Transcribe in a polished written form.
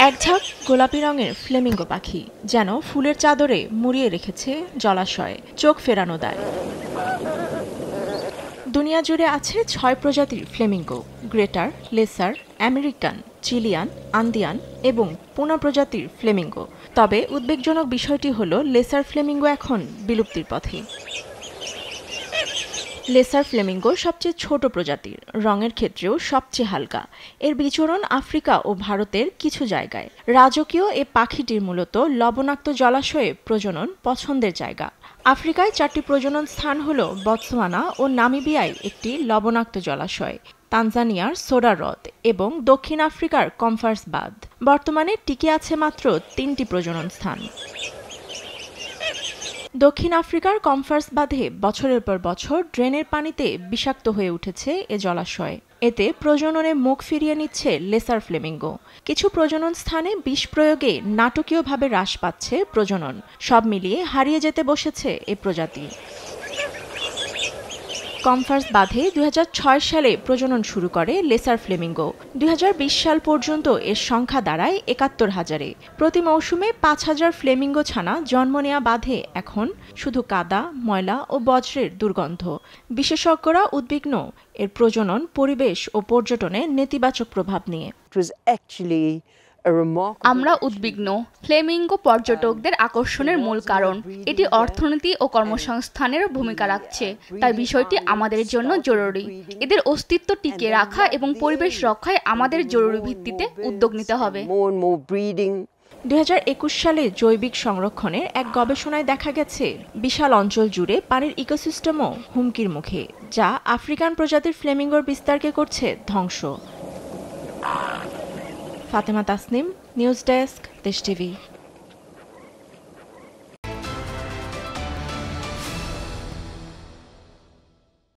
একঝাঁক গোলাপি রঙের ফ্লেমিঙ্গো পাখি যেন ফুলের চাদরে মুড়িয়ে রেখেছে জলাশয়ে, চোখ ফেরানো দায়। দুনিয়া জুড়ে আছে ৬ প্রজাতির flamingo: greater, lesser, American, Chilean, Andean এবং পুনা প্রজাতির ফ্লেমিঙ্গো। তবে উদ্বেগজনক বিষয়টি হলো লেসার ফ্লেমিঙ্গো এখন বিলুপ্তির পথে। লেসার ফ্লেমিঙ্গো সবচেয়ে ছোট প্রজাতির, রঙের ক্ষেত্রেও সবচেয়ে হালকা। এর বিচরণ আফ্রিকা ও ভারতের কিছু জায়গায়। রাজকীয় এ পাখিটির মূলত লবণাক্ত জলাশয়ে প্রজনন পছন্দের জায়গা। আফ্রিকায় ৪টি প্রজনন স্থান হল বতসোয়ানা ও নামিবিয়ায় একটি লবণাক্ত জলাশয়, তানজানিয়ার সোডা হ্রদ এবং দক্ষিণ আফ্রিকার কমফার্স বাঁধ। বর্তমানে টিকে আছে মাত্র ৩টি প্রজনন স্থান। দক্ষিণ আফ্রিকার কমফার্স বাঁধে বছরের পর বছর ড্রেনের পানিতে বিষাক্ত হয়ে উঠেছে এ জলাশয়। এতে প্রজননে মুখ ফিরিয়ে নিচ্ছে লেসার ফ্লেমিঙ্গো। কিছু প্রজনন স্থানে বিষ প্রয়োগে নাটকীয়ভাবে হ্রাস পাচ্ছে প্রজনন। সব মিলিয়ে হারিয়ে যেতে বসেছে এ প্রজাতি। কমফার্স বাঁধে ২০০৬ সালে প্রজনন শুরু করে লেসার ফ্লেমিঙ্গো। ২০২০ সাল পর্যন্ত এর সংখ্যা দাঁড়ায় ৭১,০০০-এ। প্রতি মৌসুমে ৫,০০০ ফ্লেমিঙ্গো ছানা জন্ম নেয়া বাঁধে এখন শুধু কাদা, ময়লা ও বজ্রের দুর্গন্ধ। বিশেষজ্ঞরা উদ্বিগ্ন এর প্রজনন, পরিবেশ ও পর্যটনে নেতিবাচক প্রভাব নিয়ে। আমরা উদ্বিগ্ন। ফ্লেমিঙ্গো পর্যটকদের আকর্ষণের মূল কারণ। এটি অর্থনীতি ও কর্মসংস্থানের ভূমিকা রাখছে, তাই বিষয়টি আমাদের জন্য জরুরি। এদের অস্তিত্ব টিকিয়ে রাখা এবং পরিবেশ রক্ষায় আমাদের জরুরি ভিত্তিতে উদ্যোগ নিতে হবে। ২০২১ সালে জৈবিক সংরক্ষণের এক গবেষণায় দেখা গেছে বিশাল অঞ্চল জুড়ে পানির ইকোসিস্টেমও হুমকির মুখে, যা আফ্রিকান প্রজাতির ফ্লেমিঙ্গোর বিস্তারকে করছে ধ্বংস। ফাতেমা তাসনিম, নিউজ ডেস্ক, দেশ টিভি।